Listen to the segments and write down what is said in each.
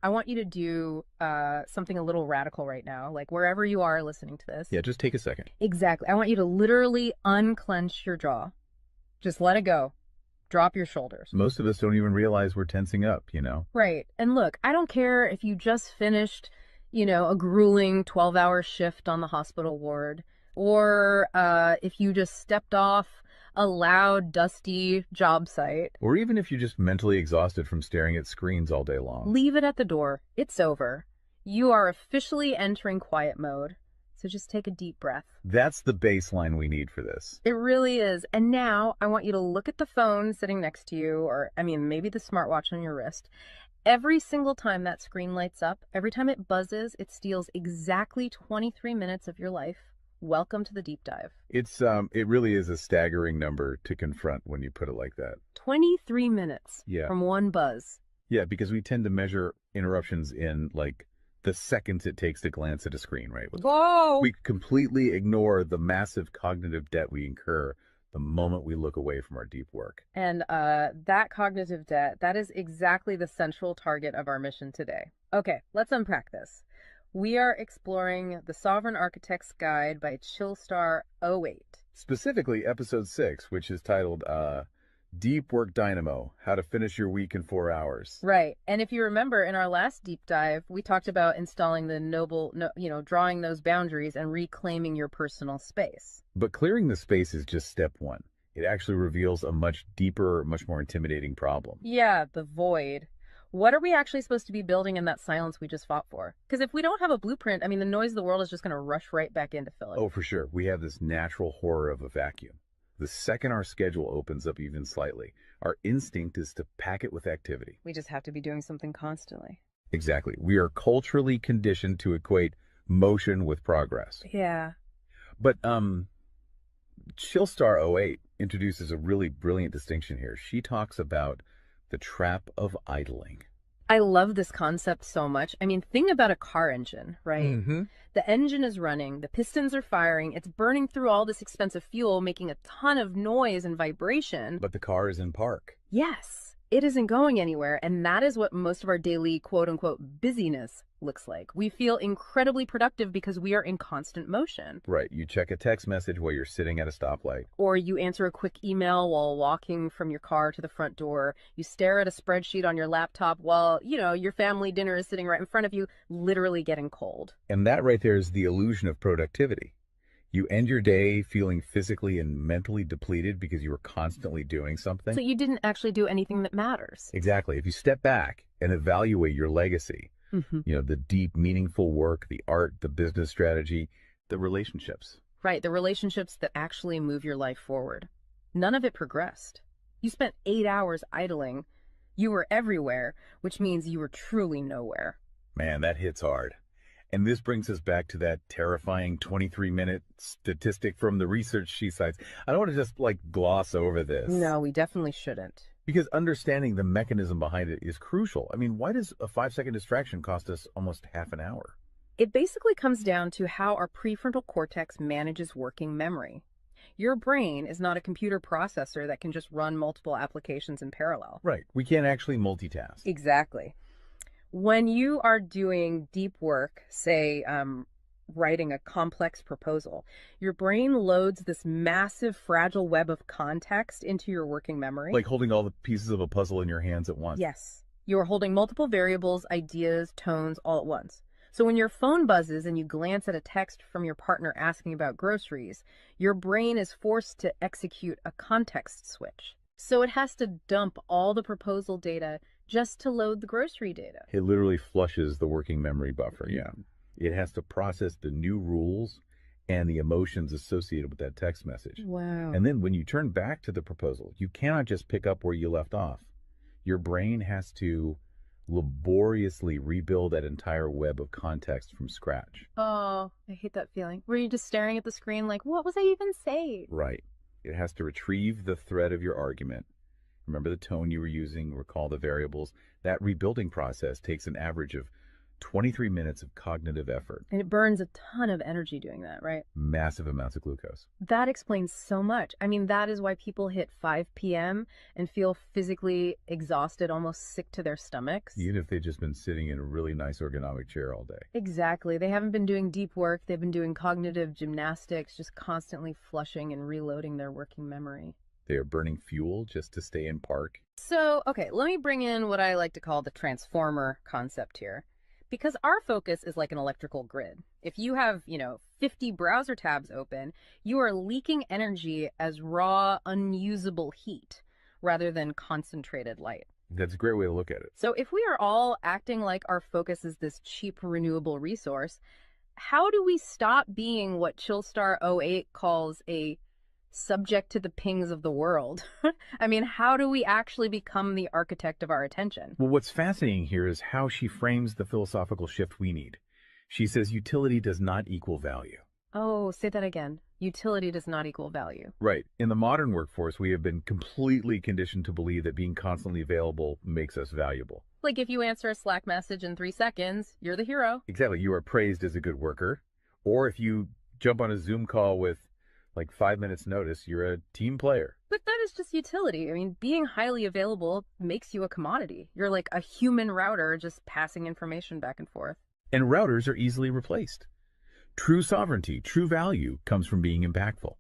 I want you to do something a little radical right now, like wherever you are listening to this. Yeah, just take a second. Exactly. I want you to literally unclench your jaw. Just let it go. Drop your shoulders. Most of us don't even realize we're tensing up, you know? Right. And look, I don't care if you just finished, a grueling 12-hour shift on the hospital ward, or if you just stepped off a loud, dusty job site. Or even if you're just mentally exhausted from staring at screens all day long. Leave it at the door. It's over. You are officially entering quiet mode. So just take a deep breath. That's the baseline we need for this. It really is. And now I want you to look at the phone sitting next to you, or maybe the smartwatch on your wrist. Every single time that screen lights up, every time it buzzes, it steals exactly 23 minutes of your life. Welcome to the deep dive. It really is a staggering number to confront when you put it like that. 23 minutes Yeah. from one buzz. Yeah, because we tend to measure interruptions in like the seconds it takes to glance at a screen, right? Whoa! We completely ignore the massive cognitive debt we incur the moment we look away from our deep work. And that cognitive debt, that is exactly the central target of our mission today. Okay, let's unpack this. We are exploring The Sovereign Architect's Guide by Chillstar 08. Specifically, episode 6, which is titled Deep Work Dynamo, How to Finish Your Week in 4 Hours. Right. And if you remember in our last deep dive, we talked about installing drawing those boundaries and reclaiming your personal space. But clearing the space is just step one. It actually reveals a much deeper, much more intimidating problem. Yeah, the void. What are we actually supposed to be building in that silence we just fought for? Because if we don't have a blueprint, the noise of the world is just going to rush right back in to fill it. Oh, for sure. We have this natural horror of a vacuum. The second our schedule opens up even slightly, our instinct is to pack it with activity. We just have to be doing something constantly. Exactly. We are culturally conditioned to equate motion with progress. Yeah. But Chillstar 08 introduces a really brilliant distinction here. She talks about the trap of idling. I love this concept so much. Think about a car engine, right? Mm-hmm. The engine is running, the pistons are firing, it's burning through all this expensive fuel, making a ton of noise and vibration. But the car is in park. Yes, it isn't going anywhere, and that is what most of our daily quote-unquote busyness looks like. We feel incredibly productive because we are in constant motion. Right. You check a text message while you're sitting at a stoplight. Or you answer a quick email while walking from your car to the front door. You stare at a spreadsheet on your laptop while, your family dinner is sitting right in front of you, literally getting cold. And that right there is the illusion of productivity. You end your day feeling physically and mentally depleted because you were constantly doing something. So you didn't actually do anything that matters. Exactly. If you step back and evaluate your legacy, the deep, meaningful work, the art, the business strategy, the relationships. Right, the relationships that actually move your life forward. None of it progressed. You spent 8 hours idling. You were everywhere, which means you were truly nowhere. Man, that hits hard. And this brings us back to that terrifying 23-minute statistic from the research she cites. I don't want to just gloss over this. No, we definitely shouldn't. Because understanding the mechanism behind it is crucial. Why does a 5-second distraction cost us almost half an hour? It basically comes down to how our prefrontal cortex manages working memory. Your brain is not a computer processor that can just run multiple applications in parallel. Right. We can't actually multitask. Exactly. When you are doing deep work, say writing a complex proposal, your brain loads this massive fragile web of context into your working memory. Like holding all the pieces of a puzzle in your hands at once. Yes. You are holding multiple variables, ideas, tones all at once. So when your phone buzzes and you glance at a text from your partner asking about groceries, your brain is forced to execute a context switch. So it has to dump all the proposal data just to load the grocery data. It literally flushes the working memory buffer, yeah. It has to process the new rules and the emotions associated with that text message. Wow. And then when you turn back to the proposal, you cannot just pick up where you left off. Your brain has to laboriously rebuild that entire web of context from scratch. Oh, I hate that feeling. Were you just staring at the screen like, what was I even saying? Right. It has to retrieve the thread of your argument. Remember the tone you were using, recall the variables. That rebuilding process takes an average of 23 minutes of cognitive effort, And it burns a ton of energy doing that, right? massive amounts of glucose. That explains so much. I mean, that is why people hit 5 p.m. and feel physically exhausted, almost sick to their stomachs. Even if they've just been sitting in a really nice ergonomic chair all day. Exactly. They haven't been doing deep work. They've been doing cognitive gymnastics, just constantly flushing and reloading their working memory. They are burning fuel just to stay in park. So, okay, let me bring in what I like to call the transformer concept here. Because our focus is like an electrical grid. If you have, 50 browser tabs open, you are leaking energy as raw, unusable heat rather than concentrated light. That's a great way to look at it. So if we are all acting like our focus is this cheap renewable resource, how do we stop being what Chillstar '08 calls a subject to the pings of the world? I mean, how do we actually become the architect of our attention? Well, what's fascinating here is how she frames the philosophical shift we need. She says utility does not equal value. Oh, say that again. Utility does not equal value. Right. In the modern workforce, we have been completely conditioned to believe that being constantly available makes us valuable. Like if you answer a Slack message in 3 seconds, you're the hero. Exactly. You are praised as a good worker. Or if you jump on a Zoom call with like 5 minutes notice, you're a team player. But that is just utility. I mean, being highly available makes you a commodity. You're like a human router just passing information back and forth. And routers are easily replaced. True sovereignty, true value comes from being impactful.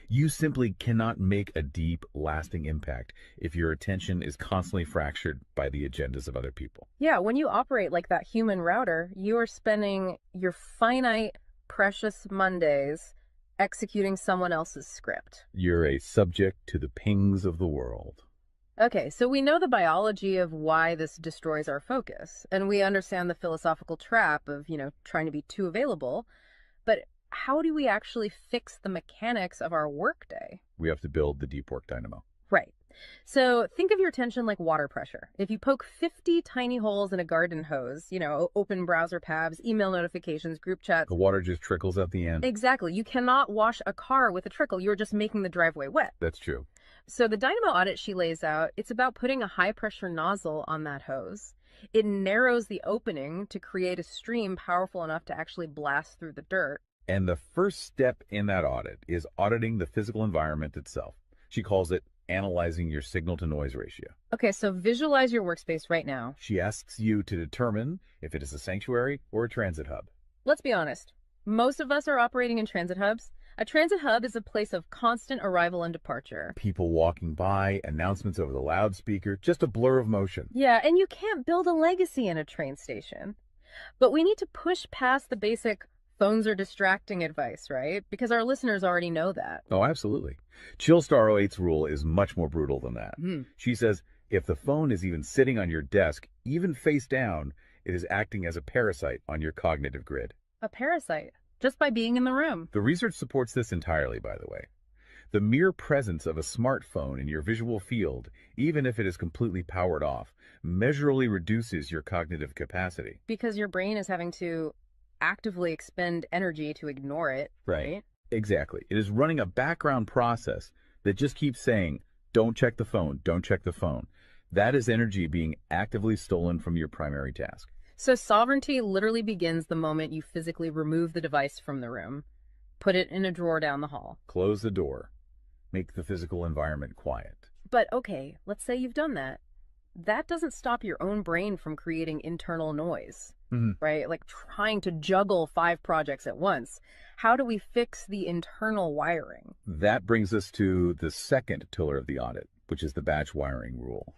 You simply cannot make a deep, lasting impact if your attention is constantly fractured by the agendas of other people. Yeah, when you operate like that human router, you are spending your finite, precious Mondays executing someone else's script. You're a subject to the pings of the world. Okay, so we know the biology of why this destroys our focus, and we understand the philosophical trap of, trying to be too available. But how do we actually fix the mechanics of our workday? We have to build the deep work dynamo. Right. So think of your attention like water pressure. If you poke 50 tiny holes in a garden hose, open browser tabs, email notifications, group chats. The water just trickles at the end. Exactly. You cannot wash a car with a trickle. You're just making the driveway wet. That's true. So the Dynamo Audit she lays out, it's about putting a high pressure nozzle on that hose. It narrows the opening to create a stream powerful enough to actually blast through the dirt. And the first step in that audit is auditing the physical environment itself. She calls it analyzing your signal to noise ratio. Okay, so visualize your workspace right now. She asks you to determine if it is a sanctuary or a transit hub. Let's be honest. Most of us are operating in transit hubs. A transit hub is a place of constant arrival and departure. People walking by, announcements over the loudspeaker, just a blur of motion. Yeah, and you can't build a legacy in a train station. But we need to push past the basic phones are distracting advice, right? Because our listeners already know that. Oh, absolutely. Chillstar '08's rule is much more brutal than that. She says if the phone is even sitting on your desk, even face down, it is acting as a parasite on your cognitive grid. A parasite, just by being in the room. The research supports this entirely, by the way. The mere presence of a smartphone in your visual field, even if it is completely powered off, measurably reduces your cognitive capacity. Because your brain is having to actively expend energy to ignore it, right? Exactly. It is running a background process that just keeps saying, don't check the phone, don't check the phone. That is energy being actively stolen from your primary task. So sovereignty literally begins the moment you physically remove the device from the room, put it in a drawer down the hall. Close the door. Make the physical environment quiet. But okay, let's say you've done that. That doesn't stop your own brain from creating internal noise, right? Like trying to juggle 5 projects at once. How do we fix the internal wiring? That brings us to the second pillar of the audit, which is the batch wiring rule.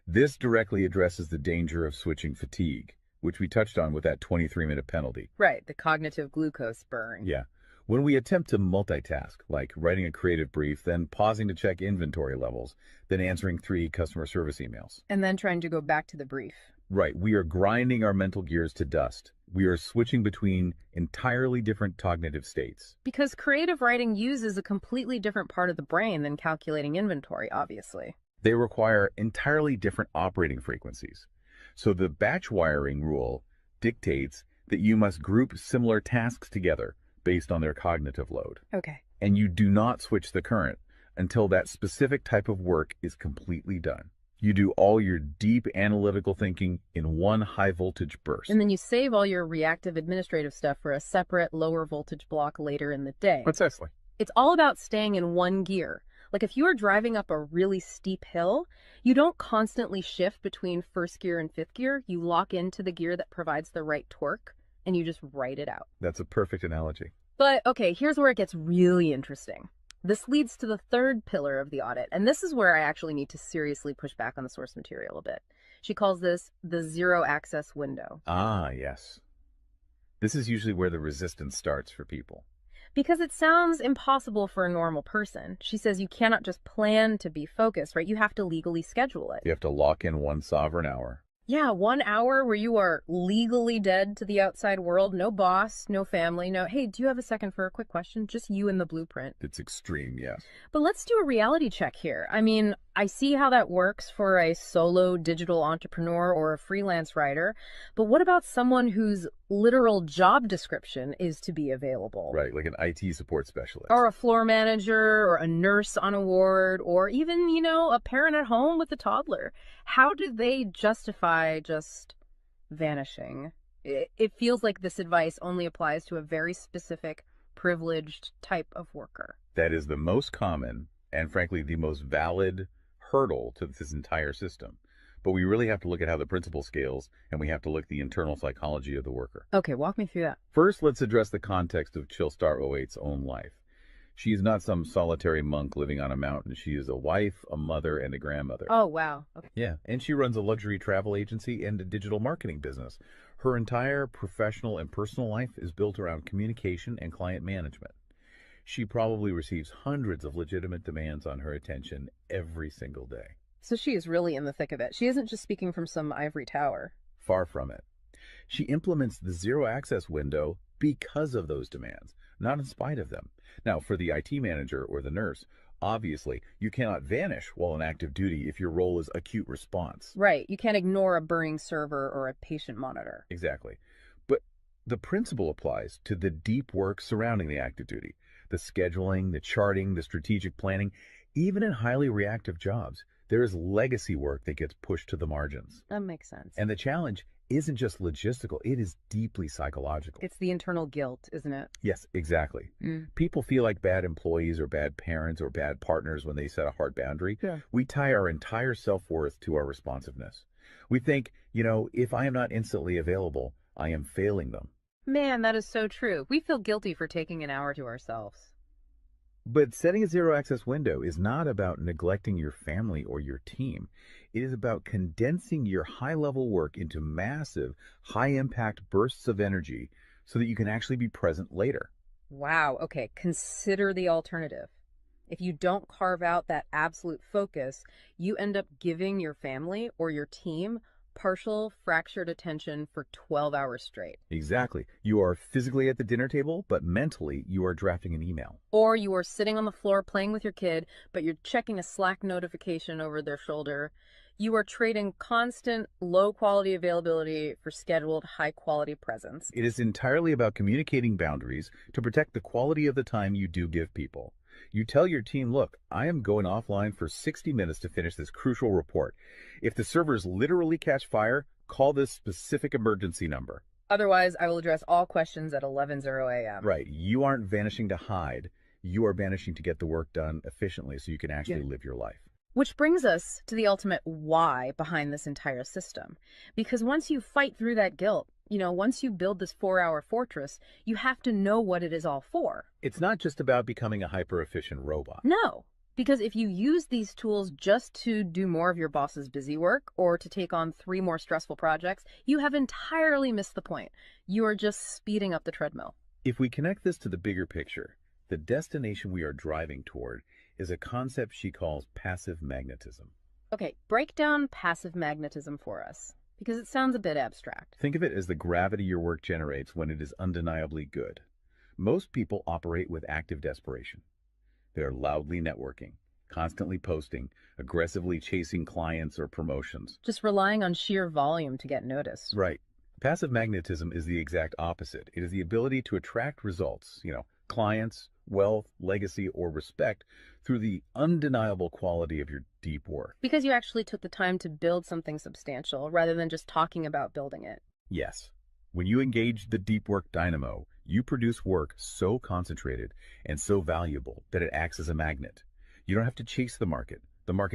This directly addresses the danger of switching fatigue, which we touched on with that 23-minute penalty. Right, the cognitive glucose burn. Yeah. When we attempt to multitask, like writing a creative brief, then pausing to check inventory levels, then answering 3 customer service emails. And then trying to go back to the brief. Right. We are grinding our mental gears to dust. We are switching between entirely different cognitive states. Because creative writing uses a completely different part of the brain than calculating inventory, obviously. They require entirely different operating frequencies. So the batch wiring rule dictates that you must group similar tasks together based on their cognitive load. Okay. And you do not switch the current until that specific type of work is completely done. You do all your deep analytical thinking in one high voltage And burst. then you save all your reactive administrative stuff for a separate lower voltage block later in the day. Precisely. It's all about staying in one gear. Like if you are driving up a really steep hill, you don't constantly shift between first gear and fifth gear. You lock into the gear that provides the right torque and you just ride it out. That's a perfect analogy. But okay, here's where it gets really interesting. This leads to the third pillar of the audit, and this is where I actually need to seriously push back on the source material a bit. She calls this the zero access window. Ah, yes. This is usually where the resistance starts for people. Because it sounds impossible for a normal person. She says you cannot just plan to be focused, right? You have to legally schedule it. You have to lock in one sovereign hour. Yeah, 1 hour where you are legally dead to the outside world. No boss, no family, no, hey, do you have a second for a quick question? Just you and the blueprint. It's extreme, yes. But let's do a reality check here. I mean, I see how that works for a solo digital entrepreneur or a freelance writer, but what about someone whose literal job description is to be available? Right, like an IT support specialist. Or a floor manager, or a nurse on a ward, or even, a parent at home with a toddler. How do they justify just vanishing? It feels like this advice only applies to a very specific, privileged type of worker. That is the most common and, frankly, the most valid hurdle to this entire system. But we really have to look at how the principle scales, and we have to look at the internal psychology of the worker. Okay, walk me through that. First, let's address the context of Chillstar '08's own life. She is not some solitary monk living on a mountain. She is a wife, a mother, and a grandmother. Oh, wow. Okay. Yeah, and she runs a luxury travel agency and a digital marketing business. Her entire professional and personal life is built around communication and client management. She probably receives hundreds of legitimate demands on her attention every single day. So she is really in the thick of it. She isn't just speaking from some ivory tower. Far from it. She implements the zero access window because of those demands, not in spite of them. Now, for the IT manager or the nurse, obviously, you cannot vanish while on active duty if your role is acute response. Right. You can't ignore a burning server or a patient monitor. Exactly. But the principle applies to the deep work surrounding the active duty, the scheduling, the charting, the strategic planning. Even in highly reactive jobs, there is legacy work that gets pushed to the margins. That makes sense. And the challenge isn't just logistical, it is deeply psychological. It's the internal guilt, isn't it? Yes, exactly. People feel like bad employees or bad parents or bad partners when they set a hard boundary. Yeah. We tie our entire self-worth to our responsiveness. We think, if I am not instantly available, I am failing them. Man, that is so true. We feel guilty for taking an hour to ourselves. But setting a zero access window is not about neglecting your family or your team. It is about condensing your high level work into massive, high impact bursts of energy so that you can actually be present later. Wow. Okay. Consider the alternative. If you don't carve out that absolute focus, you end up giving your family or your team partial fractured attention for 12 hours straight. Exactly. You are physically at the dinner table, but mentally you are drafting an email. Or you are sitting on the floor playing with your kid, but you're checking a Slack notification over their shoulder. You are trading constant low quality availability for scheduled high quality presence. It is entirely about communicating boundaries to protect the quality of the time you do give people. You tell your team, look, I am going offline for 60 minutes to finish this crucial report. If the servers literally catch fire, call this specific emergency number. Otherwise, I will address all questions at 11:00 a.m. Right. You aren't vanishing to hide. You are vanishing to get the work done efficiently so you can actually live your life. Which brings us to the ultimate why behind this entire system. Because once you fight through that guilt, once you build this 4-hour fortress, you have to know what it is all for. It's not just about becoming a hyper-efficient robot. No, because if you use these tools just to do more of your boss's busy work or to take on 3 more stressful projects, you have entirely missed the point. You are just speeding up the treadmill. If we connect this to the bigger picture, the destination we are driving toward is a concept she calls passive magnetism. Okay, break down passive magnetism for us, because it sounds a bit abstract. Think of it as the gravity your work generates when it is undeniably good. Most people operate with active desperation. They are loudly networking, constantly posting, aggressively chasing clients or promotions. Just relying on sheer volume to get noticed. Right. Passive magnetism is the exact opposite. It is the ability to attract results, clients, wealth, legacy, or respect through the undeniable quality of your deep work. Because you actually took the time to build something substantial rather than just talking about building it. Yes, when you engage the deep work dynamo, you produce work so concentrated and so valuable that it acts as a magnet. You don't have to chase the market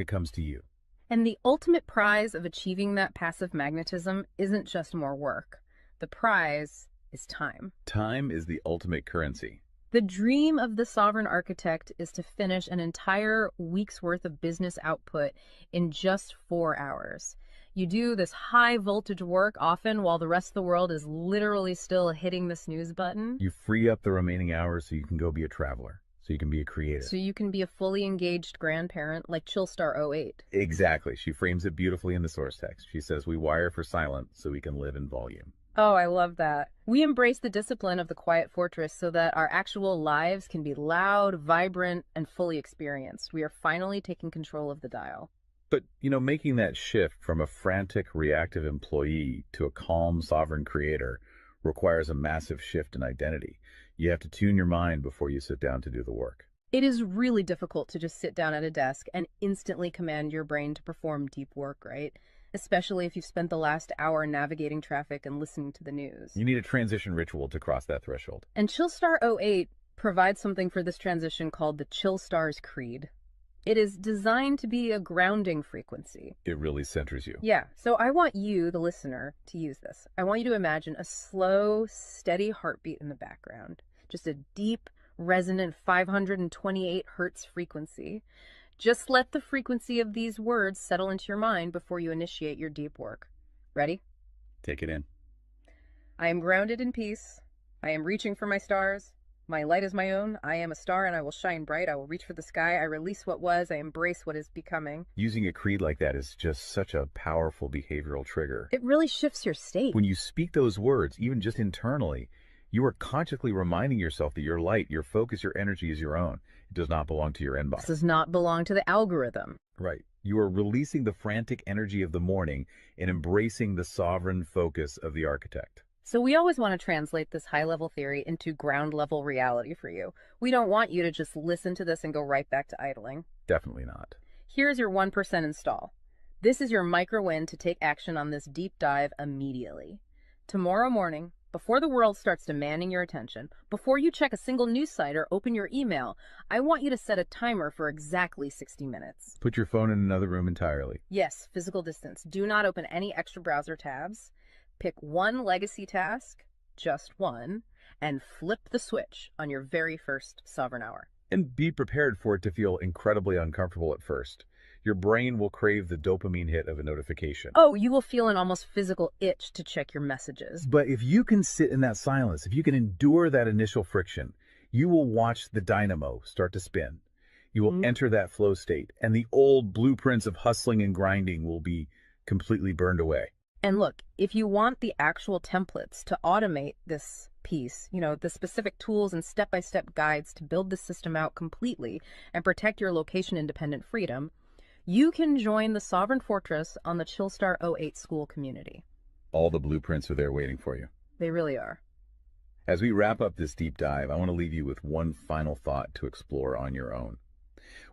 comes to you. And the ultimate prize of achieving that passive magnetism isn't just more work. The prize is time. Time is the ultimate currency. The dream of the sovereign architect is to finish an entire week's worth of business output in just 4 hours. You do this high voltage work often while the rest of the world is literally still hitting the snooze button. You free up the remaining hours so you can go be a traveler, so you can be a creator. So you can be a fully engaged grandparent like Chillstar 08. Exactly. She frames it beautifully in the source text. She says, we wire for silent so we can live in volume. Oh, I love that. We embrace the discipline of the quiet fortress so that our actual lives can be loud, vibrant, and fully experienced. We are finally taking control of the dial. But, making that shift from a frantic, reactive employee to a calm, sovereign creator requires a massive shift in identity. You have to tune your mind before you sit down to do the work. It is really difficult to just sit down at a desk and instantly command your brain to perform deep work, right? Especially if you've spent the last hour navigating traffic and listening to the news. You need a transition ritual to cross that threshold. And Chillstar 08 provides something for this transition called the Chillstar's Creed. It is designed to be a grounding frequency. It really centers you. Yeah, so I want you, the listener, to use this. I want you to imagine a slow, steady heartbeat in the background. Just a deep, resonant 528 hertz frequency. Just let the frequency of these words settle into your mind before you initiate your deep work. Ready? Take it in. I am grounded in peace. I am reaching for my stars. My light is my own. I am a star and I will shine bright. I will reach for the sky. I release what was. I embrace what is becoming. Using a creed like that is just such a powerful behavioral trigger. It really shifts your state. When you speak those words, even just internally, you are consciously reminding yourself that your light, your focus, your energy is your own. It does not belong to your inbox. This does not belong to the algorithm. Right. You are releasing the frantic energy of the morning and embracing the sovereign focus of the architect. So we always want to translate this high-level theory into ground-level reality for you. We don't want you to just listen to this and go right back to idling. Definitely not. Here's your 1% install. This is your micro-win to take action on this deep dive immediately. Tomorrow morning, before the world starts demanding your attention, before you check a single news site or open your email, I want you to set a timer for exactly 60 minutes. Put your phone in another room entirely. Yes, physical distance. Do not open any extra browser tabs. Pick one legacy task, just one, and flip the switch on your very first sovereign hour. And be prepared for it to feel incredibly uncomfortable at first. Your brain will crave the dopamine hit of a notification. Oh, you will feel an almost physical itch to check your messages. But if you can sit in that silence, if you can endure that initial friction, you will watch the dynamo start to spin. You will enter that flow state, and the old blueprints of hustling and grinding will be completely burned away. And look, if you want the actual templates to automate this piece, the specific tools and step-by-step guides to build the system out completely and protect your location-independent freedom, you can join the Sovereign Fortress on the Chillstar 08 school community. All the blueprints are there waiting for you. They really are. As we wrap up this deep dive, I want to leave you with one final thought to explore on your own.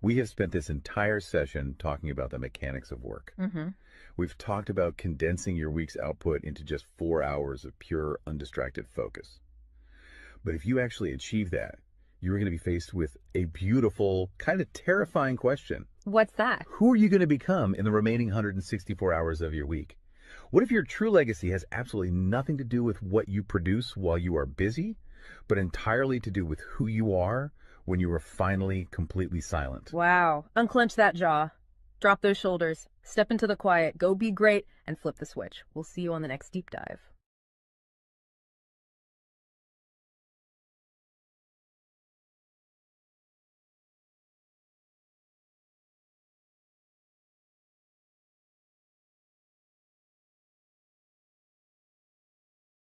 We have spent this entire session talking about the mechanics of work. We've talked about condensing your week's output into just 4 hours of pure, undistracted focus. But if you actually achieve that, you're going to be faced with a beautiful, kind of terrifying question. What's that? Who are you going to become in the remaining 164 hours of your week? What if your true legacy has absolutely nothing to do with what you produce while you are busy, but entirely to do with who you are when you are finally completely silent? Wow. Unclench that jaw. Drop those shoulders. Step into the quiet. Go be great and flip the switch. We'll see you on the next deep dive.